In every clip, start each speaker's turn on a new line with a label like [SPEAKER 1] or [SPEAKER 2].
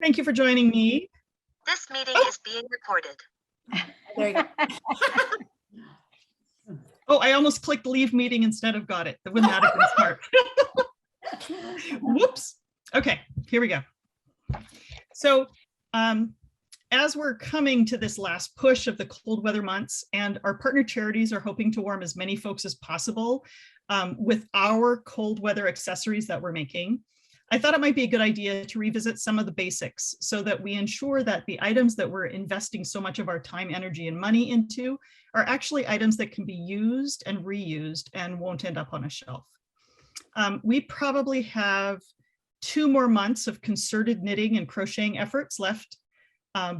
[SPEAKER 1] Thank you for joining me.
[SPEAKER 2] This meeting is being recorded.
[SPEAKER 3] There you go.
[SPEAKER 1] Oh, I almost clicked leave meeting instead of got it. Wouldn't that have been smart? Whoops. Okay, here we go. So as we're coming to this last push of the cold weather months, and our partner charities are hoping to warm as many folks as possible with our cold weather accessories that we're making, I thought it might be a good idea to revisit some of the basics so that we ensure that the items that we're investing so much of our time, energy, and money into are actually items that can be used and reused and won't end up on a shelf. We probably have 2 more months of concerted knitting and crocheting efforts left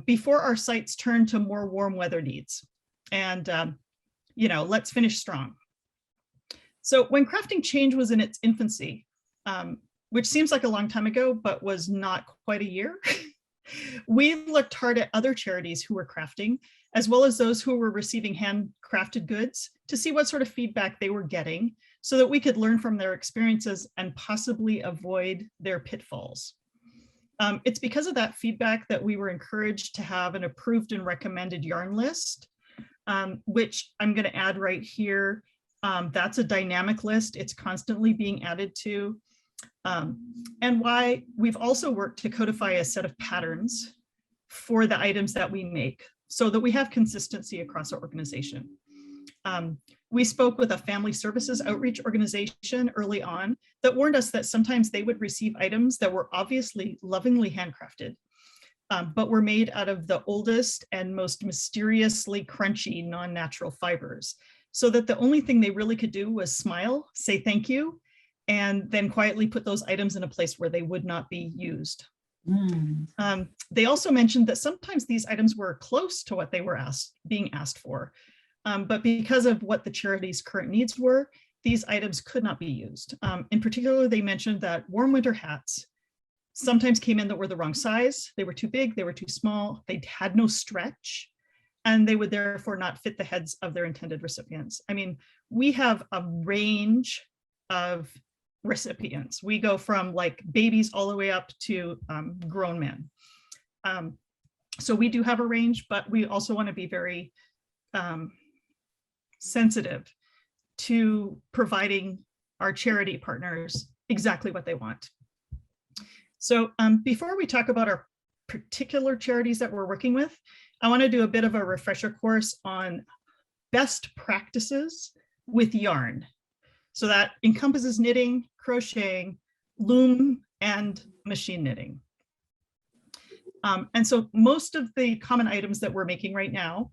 [SPEAKER 1] before our sites turn to more warm weather needs. And, let's finish strong. So when crafting change was in its infancy, which seems like a long time ago, but was not quite a year, we looked hard at other charities who were crafting, as well as those who were receiving handcrafted goods, to see what sort of feedback they were getting so that we could learn from their experiences and possibly avoid their pitfalls. It's because of that feedback that we were encouraged to have an approved and recommended yarn list, which I'm going to add right here. That's a dynamic list. It's constantly being added to. And why we've also worked to codify a set of patterns for the items that we make so that we have consistency across our organization. We spoke with a family services outreach organization early on that warned us that sometimes they would receive items that were obviously lovingly handcrafted, but were made out of the oldest and most mysteriously crunchy non-natural fibers, so that the only thing they really could do was smile, say thank you, and then quietly put those items in a place where they would not be used. They also mentioned that sometimes these items were close to what they were being asked for, but because of what the charity's current needs were, these items could not be used. In particular, they mentioned that warm winter hats sometimes came in that were the wrong size. They were too big, they were too small, they had no stretch, and they would therefore not fit the heads of their intended recipients. I mean, we have a range of recipients. We go from like babies all the way up to grown men. So we do have a range, but we also want to be very sensitive to providing our charity partners exactly what they want. So before we talk about our particular charities that we're working with, I want to do a bit of a refresher course on best practices with yarn. So that encompasses knitting, crocheting, loom, and machine knitting. And so most of the common items that we're making right now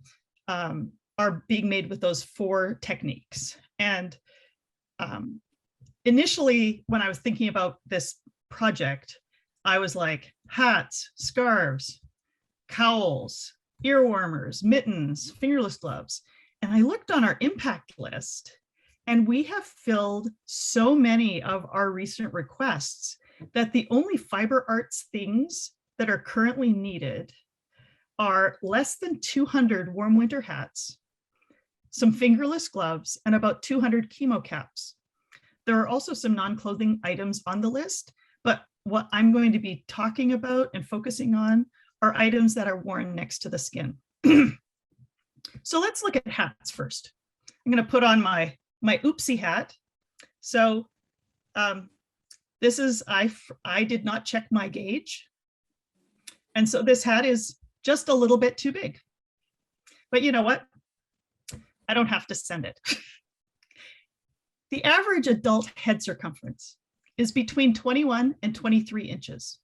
[SPEAKER 1] are being made with those 4 techniques. And initially, when I was thinking about this project, I was like, hats, scarves, cowls, ear warmers, mittens, fingerless gloves. And I looked on our impact list, and we have filled so many of our recent requests that the only fiber arts things that are currently needed are less than 200 warm winter hats, some fingerless gloves, and about 200 chemo caps. There are also some non-clothing items on the list, but what I'm going to be talking about and focusing on are items that are worn next to the skin. So let's look at hats first. I'm going to put on my oopsie hat. So this is, I did not check my gauge. And so this hat is just a little bit too big. But you know what? I don't have to send it. The average adult head circumference is between 21 and 23 inches.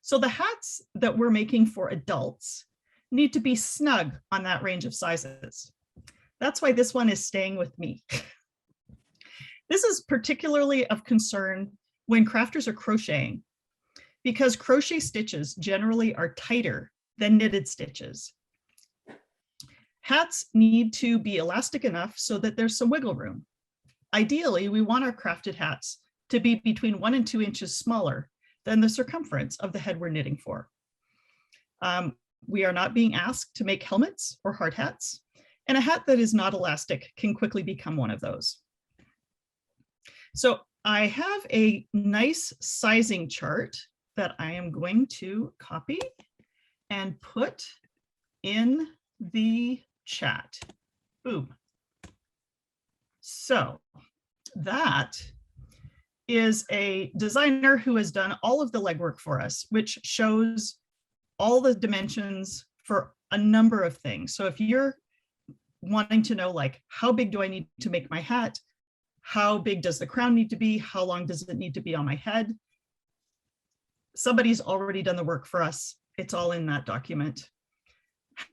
[SPEAKER 1] So the hats that we're making for adults need to be snug on that range of sizes. That's why this one is staying with me. This is particularly of concern when crafters are crocheting, because crochet stitches generally are tighter than knitted stitches. Hats need to be elastic enough so that there's some wiggle room. Ideally, we want our crafted hats to be between 1 and 2 inches smaller than the circumference of the head we're knitting for. We are not being asked to make helmets or hard hats, and a hat that is not elastic can quickly become one of those. So I have a nice sizing chart that I am going to copy and put in the chat. Boom. So that is a designer who has done all of the legwork for us, which shows all the dimensions for a number of things. So if you're wanting to know, like, how big do I need to make my hat? How big does the crown need to be? How long does it need to be on my head? Somebody's already done the work for us. It's all in that document.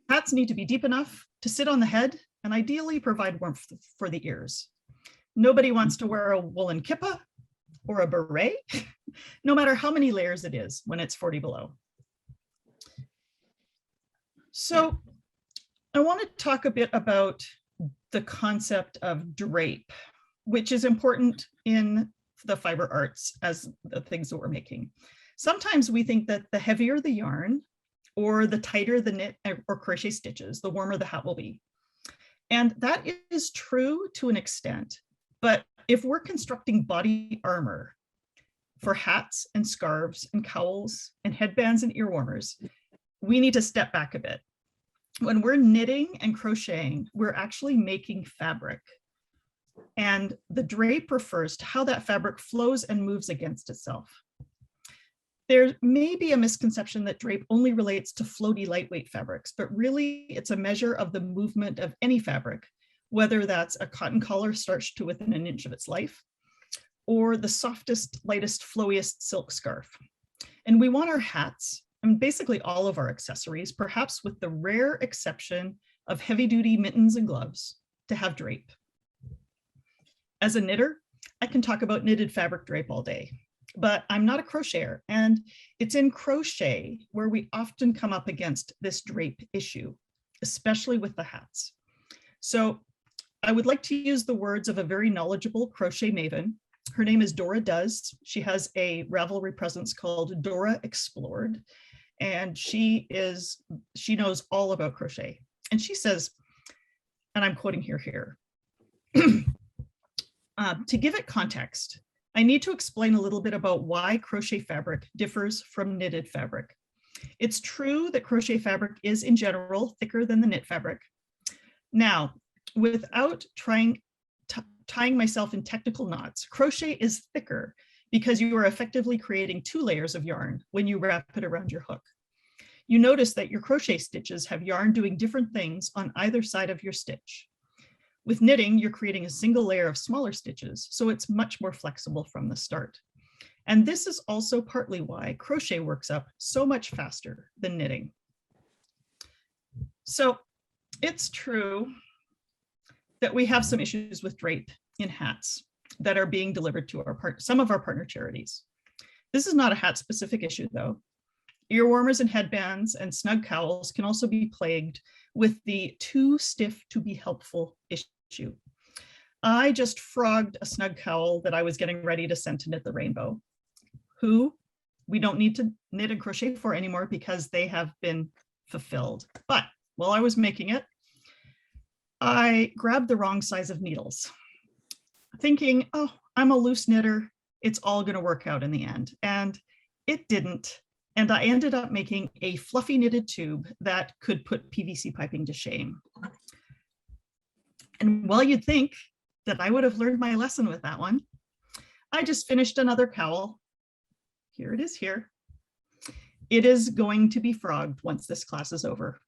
[SPEAKER 1] Hats need to be deep enough to sit on the head and ideally provide warmth for the ears. Nobody wants to wear a woolen kippa or a beret, no matter how many layers it is when it's 40 below. So I want to talk a bit about the concept of drape, which is important in the fiber arts as the things that we're making. Sometimes we think that the heavier the yarn or the tighter the knit or crochet stitches, the warmer the hat will be. And that is true to an extent. But if we're constructing body armor for hats and scarves and cowls and headbands and ear warmers, we need to step back a bit. When we're knitting and crocheting, we're actually making fabric. And the drape refers to how that fabric flows and moves against itself. There may be a misconception that drape only relates to floaty, lightweight fabrics, but really it's a measure of the movement of any fabric, whether that's a cotton collar starched to within an inch of its life, or the softest, lightest, flowiest silk scarf. And we want our hats, and basically all of our accessories, perhaps with the rare exception of heavy-duty mittens and gloves, to have drape. As a knitter, I can talk about knitted fabric drape all day, but I'm not a crocheter, and it's in crochet where we often come up against this drape issue, especially with the hats. So I would like to use the words of a very knowledgeable crochet maven. Her name is Dora Does. She has a Ravelry presence called Dora Explored, and she knows all about crochet. And she says, and I'm quoting here, to give it context, I need to explain a little bit about why crochet fabric differs from knitted fabric. It's true that crochet fabric is in general thicker than the knit fabric. Now, without tying myself in technical knots, crochet is thicker because you are effectively creating 2 layers of yarn when you wrap it around your hook. You notice that your crochet stitches have yarn doing different things on either side of your stitch. With knitting, you're creating a single layer of smaller stitches, so it's much more flexible from the start. And this is also partly why crochet works up so much faster than knitting. So it's true that we have some issues with drape in hats that are being delivered to some of our partner charities. This is not a hat specific issue though. Ear warmers and headbands and snug cowls can also be plagued with the too stiff to be helpful issue. I just frogged a snug cowl that I was getting ready to send to Knit the Rainbow, who we don't need to knit and crochet for anymore because they have been fulfilled. But while I was making it, I grabbed the wrong size of needles, thinking, oh, I'm a loose knitter, it's all going to work out in the end. And it didn't. And I ended up making a fluffy knitted tube that could put PVC piping to shame. And while you'd think that I would have learned my lesson with that one, I just finished another cowl. Here it is here. It is going to be frogged once this class is over.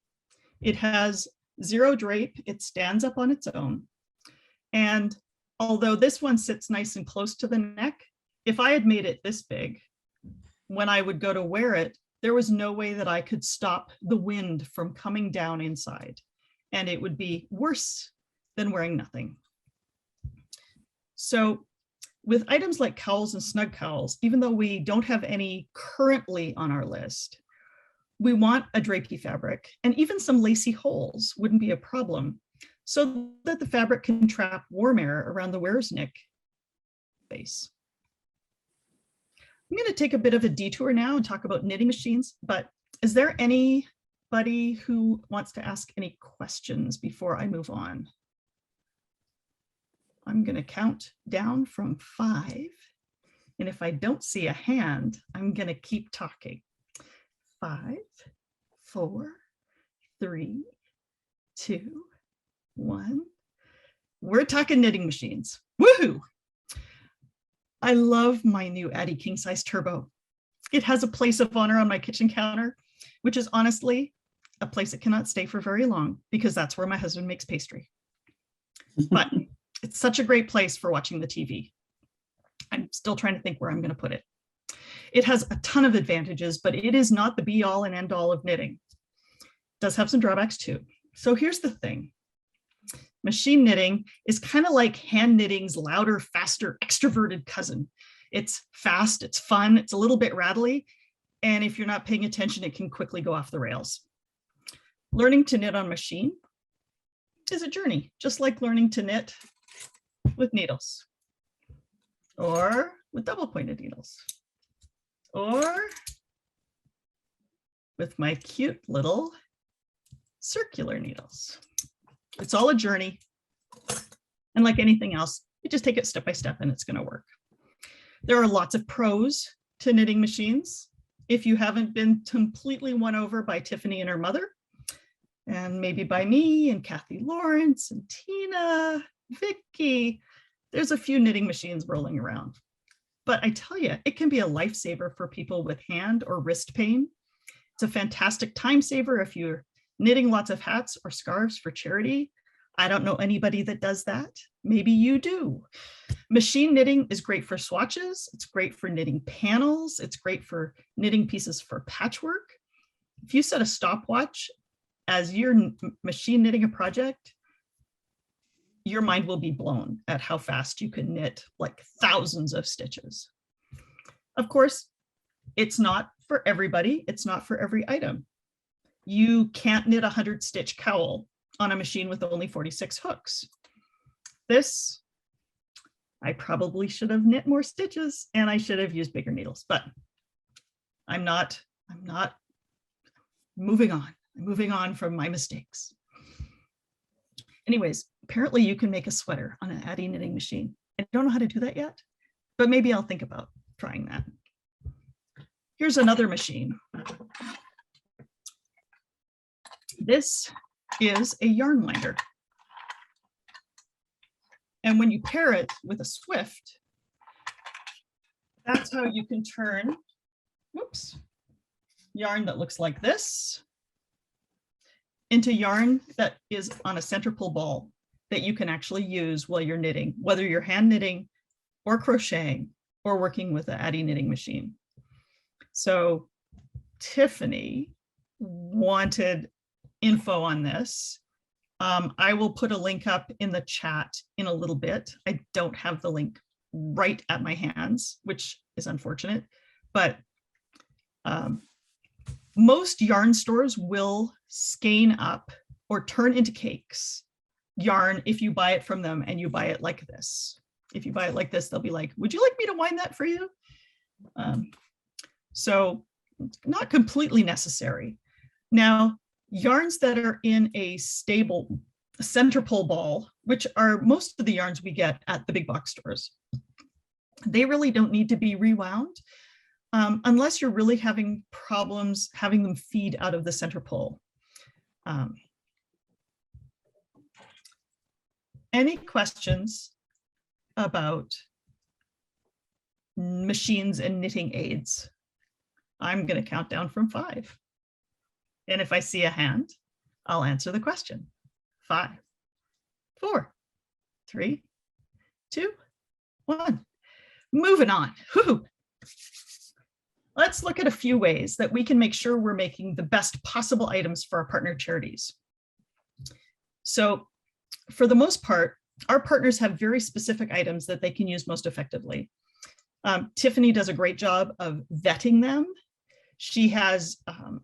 [SPEAKER 1] It has 0 drape, it stands up on its own. And although this one sits nice and close to the neck, if I had made it this big, when I would go to wear it, there was no way that I could stop the wind from coming down inside. And it would be worse than wearing nothing. So with items like cowls and snug cowls, even though we don't have any currently on our list, we want a drapey fabric, and even some lacy holes wouldn't be a problem, so that the fabric can trap warm air around the wearer's neck base. I'm going to take a bit of a detour now and talk about knitting machines, but is there anybody who wants to ask any questions before I move on? I'm going to count down from 5. And if I don't see a hand, I'm going to keep talking. 5, 4, 3, 2, 1. We're talking knitting machines. Woohoo! I love my new Addi King Size Turbo. It has a place of honor on my kitchen counter, which is honestly a place it cannot stay for very long because that's where my husband makes pastry. But it's such a great place for watching the TV. I'm still trying to think where I'm going to put it. It has a ton of advantages, but it is not the be all and end all of knitting. It does have some drawbacks too. So here's the thing. Machine knitting is kind of like hand knitting's louder, faster, extroverted cousin. It's fast, it's fun, it's a little bit rattly, and if you're not paying attention, it can quickly go off the rails. Learning to knit on machine is a journey, just like learning to knit with needles, or with double-pointed needles, or with my cute little circular needles. It's all a journey. And like anything else, you just take it step by step and it's going to work. There are lots of pros to knitting machines. If you haven't been completely won over by Tiffany and her mother, and maybe by me and Kathy Lawrence and Tina, Vicky, there's a few knitting machines rolling around. But I tell you, it can be a lifesaver for people with hand or wrist pain. It's a fantastic time saver if you're knitting lots of hats or scarves for charity. I don't know anybody that does that. Maybe you do. Machine knitting is great for swatches. It's great for knitting panels. It's great for knitting pieces for patchwork. If you set a stopwatch as you're machine knitting a project, your mind will be blown at how fast you can knit like thousands of stitches. Of course, it's not for everybody. It's not for every item. You can't knit a 100-stitch cowl on a machine with only 46 hooks. This, I probably should have knit more stitches and I should have used bigger needles, but I'm not moving on. I'm moving on from my mistakes. Anyways, apparently you can make a sweater on an Addi knitting machine. I don't know how to do that yet, but maybe I'll think about trying that. Here's another machine. This is a yarn winder. And when you pair it with a Swift, that's how you can turn, whoops, yarn that looks like this into yarn that is on a center pull ball that you can actually use while you're knitting, whether you're hand knitting or crocheting or working with an Addi knitting machine. So Tiffany wanted info on this. I will put a link up in the chat in a little bit. I don't have the link right at my hands, which is unfortunate, but most yarn stores will skein up or turn into cakes yarn if you buy it from them and you buy it like this. If you buy it like this, they'll be like, would you like me to wind that for you? So it's not completely necessary. Now, yarns that are in a stable center pull ball, which are most of the yarns we get at the big box stores, they really don't need to be rewound unless you're really having problems having them feed out of the center pull. Any questions about machines and knitting aids? I'm going to count down from 5. And if I see a hand, I'll answer the question. 5, 4, 3, 2, 1. Moving on. Woo-hoo. Let's look at a few ways that we can make sure we're making the best possible items for our partner charities. So for the most part, our partners have very specific items that they can use most effectively. Tiffany does a great job of vetting them. She has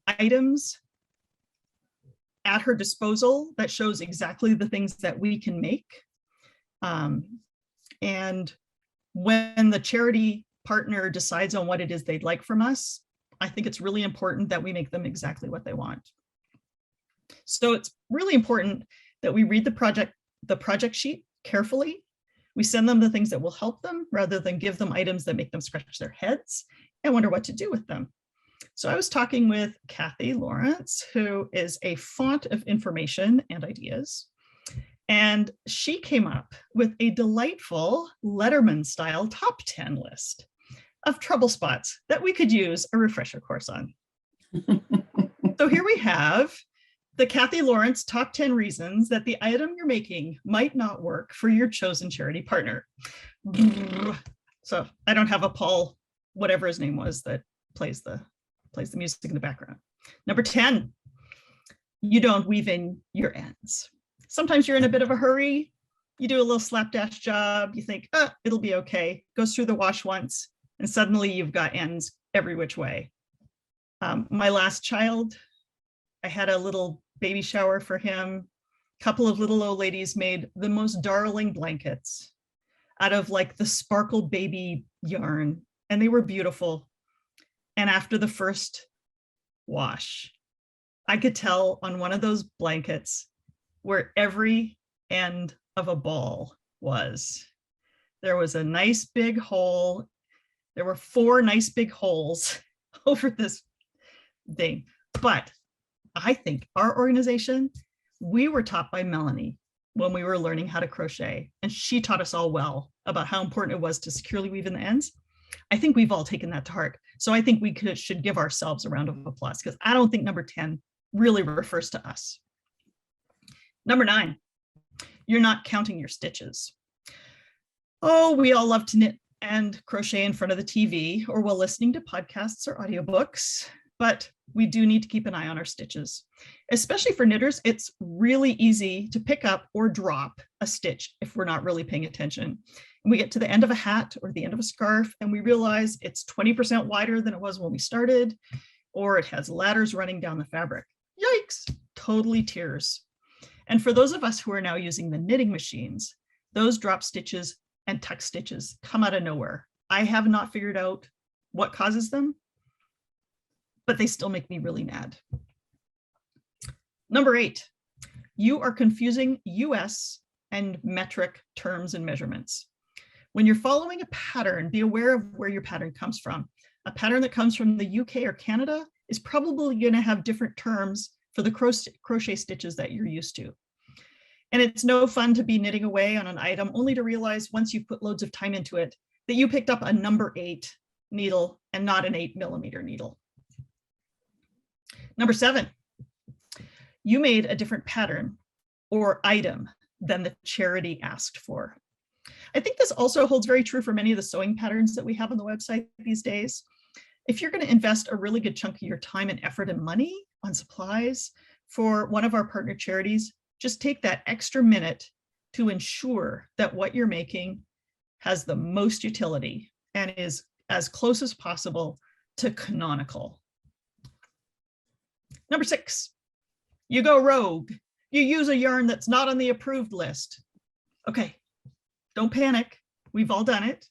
[SPEAKER 1] items at her disposal that shows exactly the things that we can make. And when the charity partner decides on what it is they'd like from us, I think it's really important that we make them exactly what they want. So it's really important that we read the project sheet carefully. We send them the things that will help them rather than give them items that make them scratch their heads and wonder what to do with them. So I was talking with Kathy Lawrence, who is a font of information and ideas. And she came up with a delightful Letterman style top 10 list of trouble spots that we could use a refresher course on. So here we have the Kathy Lawrence top 10 reasons that the item you're making might not work for your chosen charity partner. So I don't have a Paul, whatever his name was, that plays the music in the background. Number 10, you don't weave in your ends. Sometimes you're in a bit of a hurry. You do a little slapdash job. You think, oh, it'll be okay. Goes through the wash once, and suddenly you've got ends every which way. My last child, I had a little baby shower for him. A couple of little old ladies made the most darling blankets out of like the sparkle baby yarn, and they were beautiful. And after the first wash, I could tell on one of those blankets where every end of a ball was. There was a nice big hole. There were 4 nice big holes over this thing. But I think our organization, we were taught by Melanie when we were learning how to crochet, and she taught us all well about how important it was to securely weave in the ends. I think we've all taken that to heart. So I think we should give ourselves a round of applause, because I don't think number 10 really refers to us. Number 9, you're not counting your stitches. Oh, we all love to knit and crochet in front of the TV or while listening to podcasts or audiobooks, but we do need to keep an eye on our stitches. Especially for knitters, it's really easy to pick up or drop a stitch if we're not really paying attention. And we get to the end of a hat or the end of a scarf and we realize it's 20% wider than it was when we started, or it has ladders running down the fabric. Yikes, totally tears. And for those of us who are now using the knitting machines, those drop stitches and tuck stitches come out of nowhere. I have not figured out what causes them, but they still make me really mad. Number 8, you are confusing US and metric terms and measurements. When you're following a pattern, be aware of where your pattern comes from. A pattern that comes from the UK or Canada is probably going to have different terms for the crochet stitches that you're used to. And it's no fun to be knitting away on an item only to realize once you've put loads of time into it that you picked up a number 8 needle and not an 8mm needle. Number 7, you made a different pattern or item than the charity asked for. I think this also holds very true for many of the sewing patterns that we have on the website these days. If you're going to invest a really good chunk of your time and effort and money on supplies for one of our partner charities, just take that extra minute to ensure that what you're making has the most utility and is as close as possible to canonical. Number 6, you go rogue. You use a yarn that's not on the approved list. Okay, don't panic. We've all done it.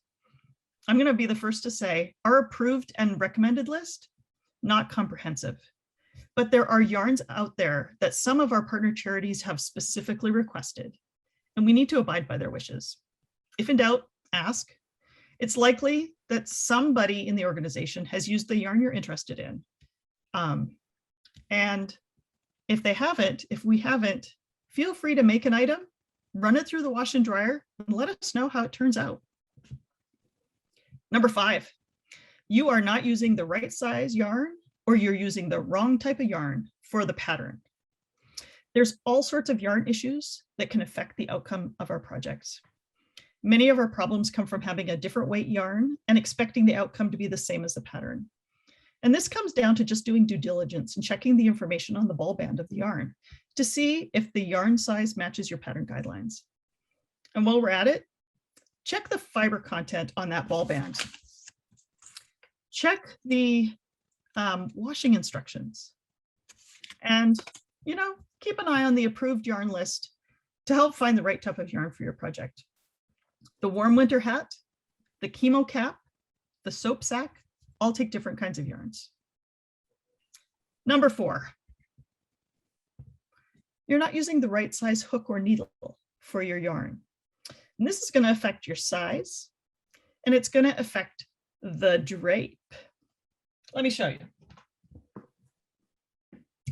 [SPEAKER 1] I'm going to be the first to say our approved and recommended list, not comprehensive. But there are yarns out there that some of our partner charities have specifically requested, and we need to abide by their wishes. If in doubt, ask. It's likely that somebody in the organization has used the yarn you're interested in. And if we haven't, feel free to make an item, run it through the wash and dryer, and let us know how it turns out. Number 5, you are not using the right size yarn, or you're using the wrong type of yarn for the pattern. There's all sorts of yarn issues that can affect the outcome of our projects. Many of our problems come from having a different weight yarn and expecting the outcome to be the same as the pattern. And this comes down to just doing due diligence and checking the information on the ball band of the yarn to see if the yarn size matches your pattern guidelines. And while we're at it, check the fiber content on that ball band. Check the washing instructions. And, keep an eye on the approved yarn list to help find the right type of yarn for your project. The warm winter hat, the chemo cap, the soap sack, all take different kinds of yarns. Number 4, you're not using the right size hook or needle for your yarn. And this is going to affect your size, and it's going to affect the drape. Let me show you.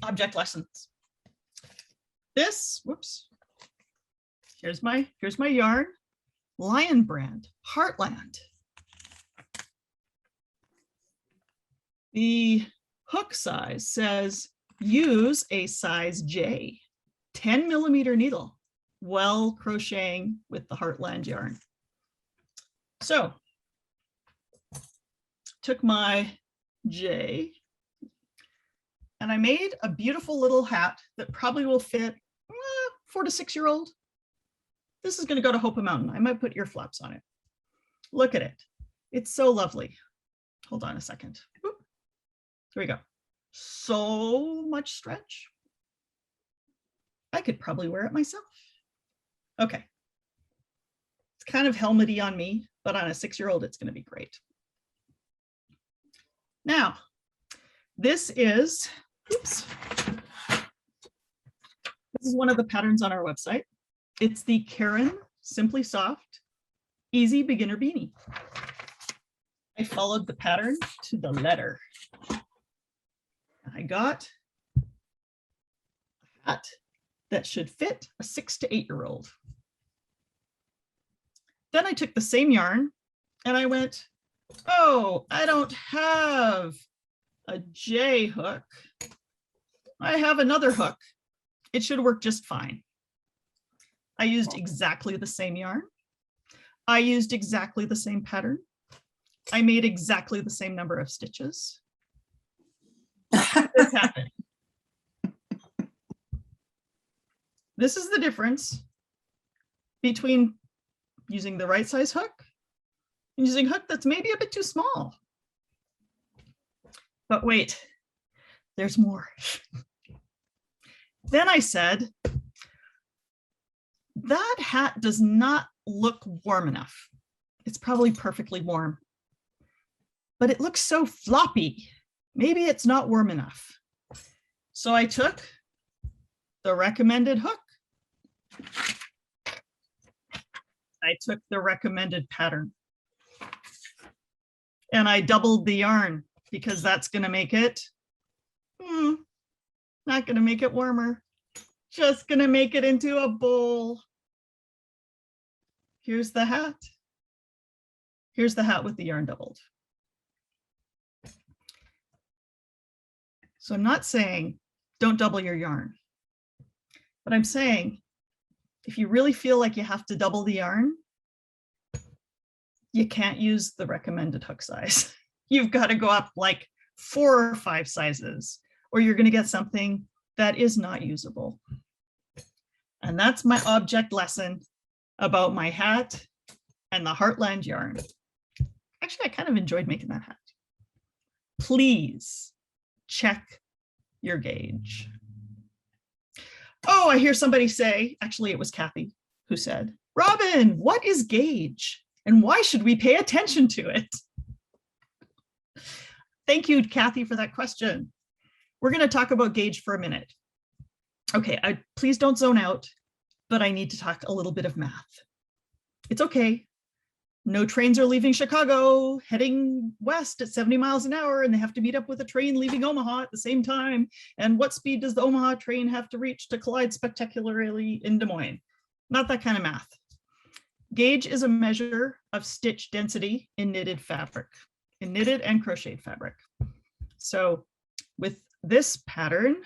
[SPEAKER 1] Object lessons. This, whoops. Here's my yarn, Lion Brand, Heartland. The hook size says use a size J, 10 millimeter needle while crocheting with the Heartland yarn. So took my J and I made a beautiful little hat that probably will fit 4 to 6 year old. This is going to go to Hopa Mountain. I might put ear flaps on it. Look at it. It's so lovely. Hold on a second. Oop. Here we go. So much stretch. I could probably wear it myself. Okay. It's kind of helmety on me, but on a 6-year-old, it's going to be great. Now, this is, oops. This is one of the patterns on our website. It's the Karen Simply Soft Easy Beginner Beanie. I followed the pattern to the letter. I got a hat that should fit a 6 to 8 year old. Then I took the same yarn and I went, oh, I don't have a J hook. I have another hook. It should work just fine. I used exactly the same yarn. I used exactly the same pattern. I made exactly the same number of stitches. This happened. This is the difference between using the right size hook and using a hook that's maybe a bit too small. But wait, there's more. Then I said, that hat does not look warm enough. It's probably perfectly warm, but it looks so floppy. Maybe it's not warm enough. So I took the recommended hook. I took the recommended pattern and I doubled the yarn because that's going to make it, not going to make it warmer, just going to make it into a bowl. Here's the hat. Here's the hat with the yarn doubled. So I'm not saying don't double your yarn, but I'm saying if you really feel like you have to double the yarn, you can't use the recommended hook size. You've got to go up like 4 or 5 sizes, or you're going to get something that is not usable. And that's my object lesson about my hat and the Heartland yarn. Actually, I kind of enjoyed making that hat. Please check your gauge. Oh, I hear somebody say, actually it was Kathy who said, Robyn, what is gauge and why should we pay attention to it? Thank you, Kathy, for that question. We're going to talk about gauge for a minute. Okay, please don't zone out, but I need to talk a little bit of math. It's okay. No trains are leaving Chicago, heading west at 70 miles an hour, and they have to meet up with a train leaving Omaha at the same time. And what speed does the Omaha train have to reach to collide spectacularly in Des Moines? Not that kind of math. Gauge is a measure of stitch density in knitted fabric, in knitted and crocheted fabric. So with this pattern,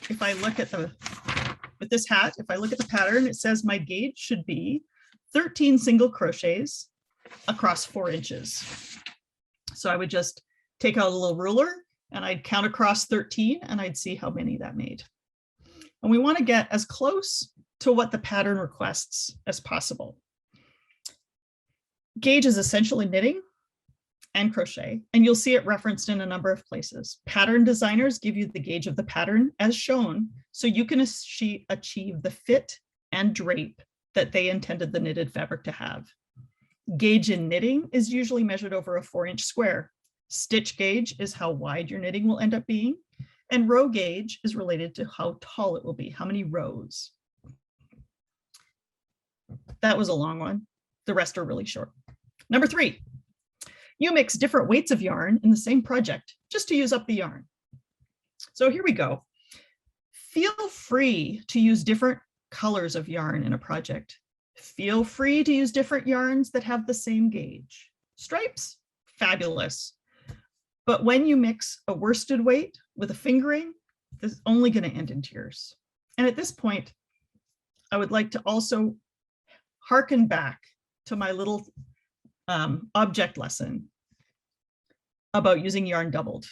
[SPEAKER 1] if I look at with this hat, if I look at the pattern, it says my gauge should be 13 single crochets across 4 inches. So I would just take out a little ruler and I'd count across 13 and I'd see how many that made. And we want to get as close to what the pattern requests as possible. Gauge is essentially knitting and crochet, and you'll see it referenced in a number of places. Pattern designers give you the gauge of the pattern as shown, so you can achieve the fit and drape that they intended the knitted fabric to have. Gauge in knitting is usually measured over a 4-inch square. Stitch gauge is how wide your knitting will end up being, and row gauge is related to how tall it will be, how many rows. That was a long one. The rest are really short. Number 3, you mix different weights of yarn in the same project just to use up the yarn. So here we go. Feel free to use different colors of yarn in a project. Feel free to use different yarns that have the same gauge. Stripes, fabulous. But when you mix a worsted weight with a fingering, this is only going to end in tears. And at this point, I would like to also hearken back to my little object lesson about using yarn doubled.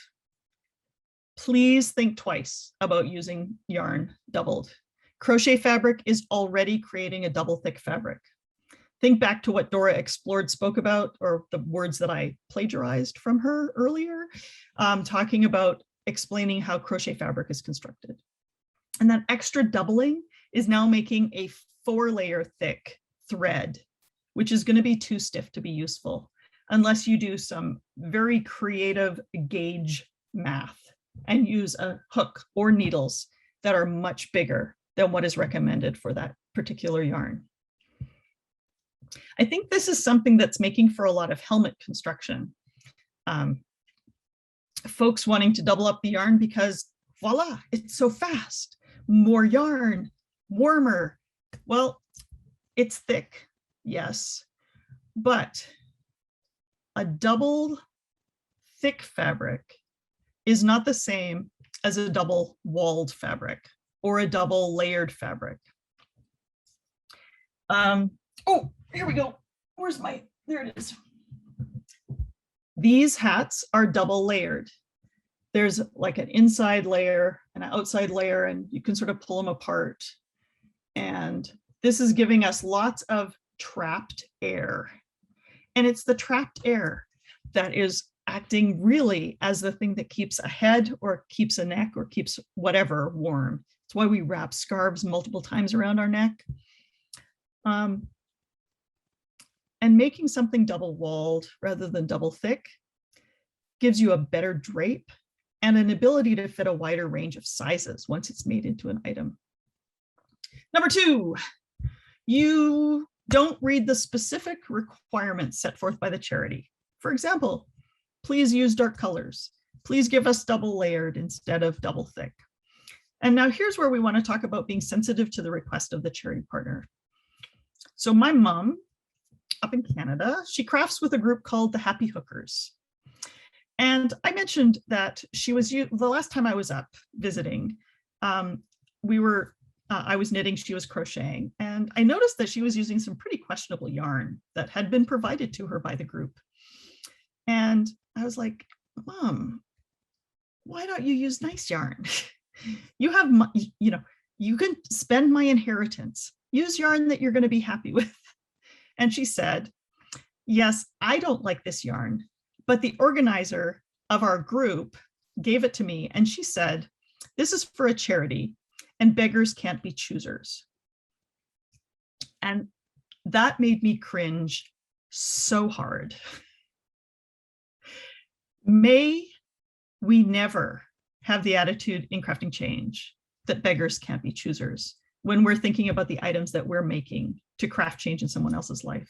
[SPEAKER 1] Please think twice about using yarn doubled. Crochet fabric is already creating a double thick fabric. Think back to what Dora Explored spoke about, or the words that I plagiarized from her earlier, talking about explaining how crochet fabric is constructed. And that extra doubling is now making a 4-layer thick thread, which is going to be too stiff to be useful unless you do some very creative gauge math and use a hook or needles that are much bigger than what is recommended for that particular yarn. I think this is something that's making for a lot of helmet construction. Folks wanting to double up the yarn because voila, it's so fast. More yarn, warmer. Well, it's thick, yes, but a double thick fabric is not the same as a double walled fabric or a double layered fabric. Oh, here we go. Where's my, there it is. These hats are double layered. There's like an inside layer and an outside layer, and you can sort of pull them apart. And this is giving us lots of trapped air. And it's the trapped air that is acting really as the thing that keeps a head or keeps a neck or keeps whatever warm. It's why we wrap scarves multiple times around our neck. And making something double walled rather than double thick gives you a better drape and an ability to fit a wider range of sizes once it's made into an item. Number 2, you don't read the specific requirements set forth by the charity. For example, please use dark colors. Please give us double layered instead of double thick. And now here's where we want to talk about being sensitive to the request of the charity partner. So my mom, up in Canada, she crafts with a group called the Happy Hookers. And I mentioned that she was, the last time I was up visiting, I was knitting, she was crocheting, and I noticed that she was using some pretty questionable yarn that had been provided to her by the group. And I was like, Mom, why don't you use nice yarn? You have, you can spend my inheritance. Use yarn that you're going to be happy with. And she said, yes, I don't like this yarn, but the organizer of our group gave it to me. And she said, this is for a charity and beggars can't be choosers. And that made me cringe so hard. May we never have the attitude in Crafting Change that beggars can't be choosers when we're thinking about the items that we're making to craft change in someone else's life.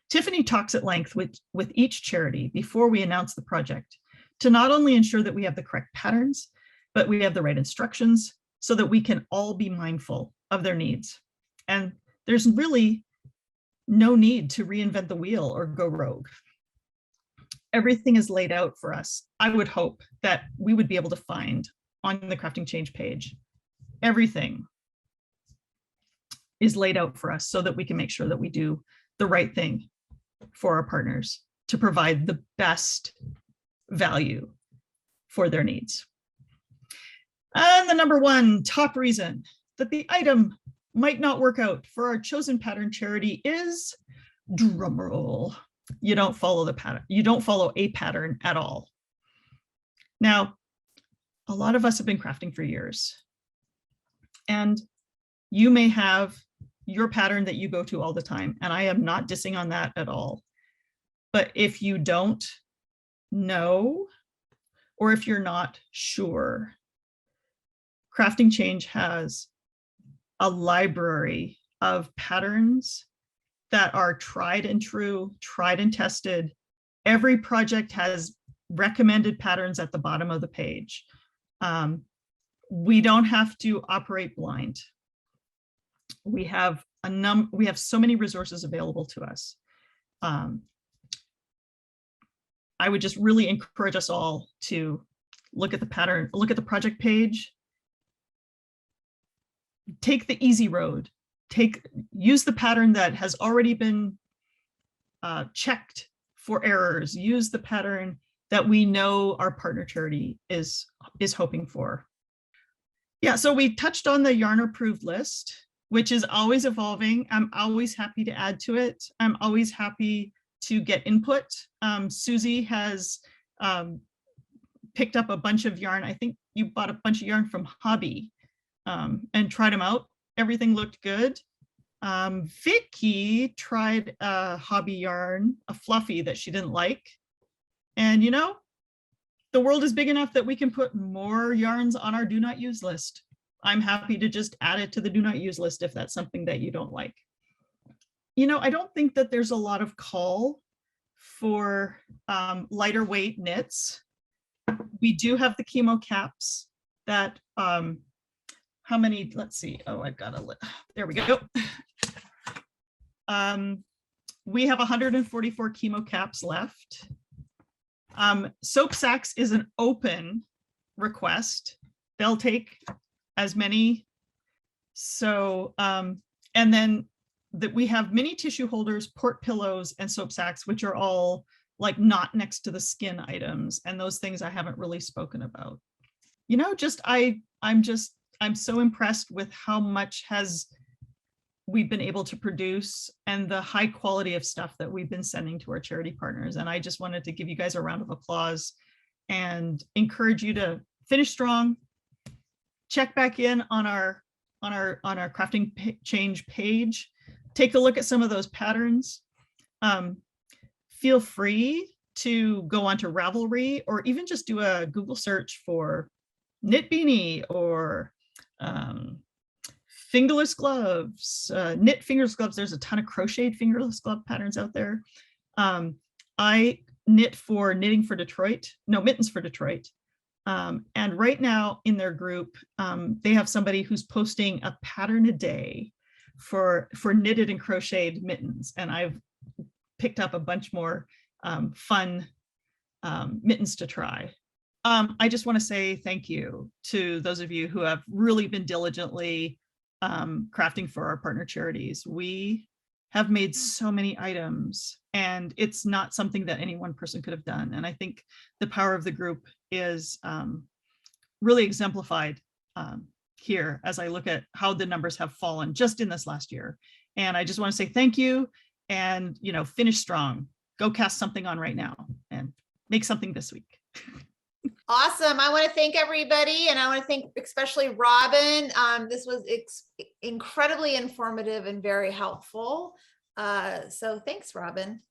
[SPEAKER 1] Tiffany talks at length with each charity before we announce the project to not only ensure that we have the correct patterns, but we have the right instructions so that we can all be mindful of their needs. And there's really no need to reinvent the wheel or go rogue. Everything is laid out for us. I would hope that we would be able to find on the Crafting Change page, everything is laid out for us so that we can make sure that we do the right thing for our partners to provide the best value for their needs. And the number 1 top reason that the item might not work out for our chosen pattern charity is, drumroll, you don't follow the pattern. You don't follow a pattern at all. Now, a lot of us have been crafting for years, and you may have your pattern that you go to all the time, and I am not dissing on that at all. But if you don't know, or if you're not sure, Crafting Change has a library of patterns that are tried and true, tried and tested. Every project has recommended patterns at the bottom of the page. We don't have to operate blind. We have so many resources available to us. I would just really encourage us all to look at the pattern, look at the project page, take the easy road, use the pattern that has already been checked for errors, use the pattern that we know our partner charity is hoping for. Yeah, so we touched on the yarn approved list, which is always evolving. I'm always happy to add to it. I'm always happy to get input. Susie has picked up a bunch of yarn. I think you bought a bunch of yarn from Hobby and tried them out. Everything looked good. Vicky tried a Hobby yarn, a fluffy that she didn't like. And you know, the world is big enough that we can put more yarns on our do not use list. I'm happy to just add it to the do not use list if that's something that you don't like. You know, I don't think that there's a lot of call for lighter weight knits. We do have the chemo caps that, how many, let's see. Oh, I've got a, there we go. We have 144 chemo caps left. Soap sacks is an open request. They'll take as many. So, and then that we have mini tissue holders, port pillows, and soap sacks, which are all like not next to the skin items. And those things I haven't really spoken about. You know, I'm so impressed with how much we've been able to produce and the high quality of stuff that we've been sending to our charity partners. And I just wanted to give you guys a round of applause and encourage you to finish strong. Check back in on our crafting change page. Take a look at some of those patterns. Feel free to go onto Ravelry or even just do a Google search for knit beanie or fingerless gloves, knit fingerless gloves. There's a ton of crocheted fingerless glove patterns out there. I knit for Mittens for Detroit. And right now in their group, they have somebody who's posting a pattern a day for knitted and crocheted mittens. And I've picked up a bunch more fun mittens to try. I just want to say thank you to those of you who have really been diligently crafting for our partner charities. We have made so many items and it's not something that any one person could have done. And I think the power of the group is really exemplified here as I look at how the numbers have fallen just in this last year. And I just want to say thank you and, you know, finish strong. Go cast something on right now and make something this week.
[SPEAKER 3] Awesome. I want to thank everybody and I want to thank especially Robyn. This was incredibly informative and very helpful. So thanks, Robyn.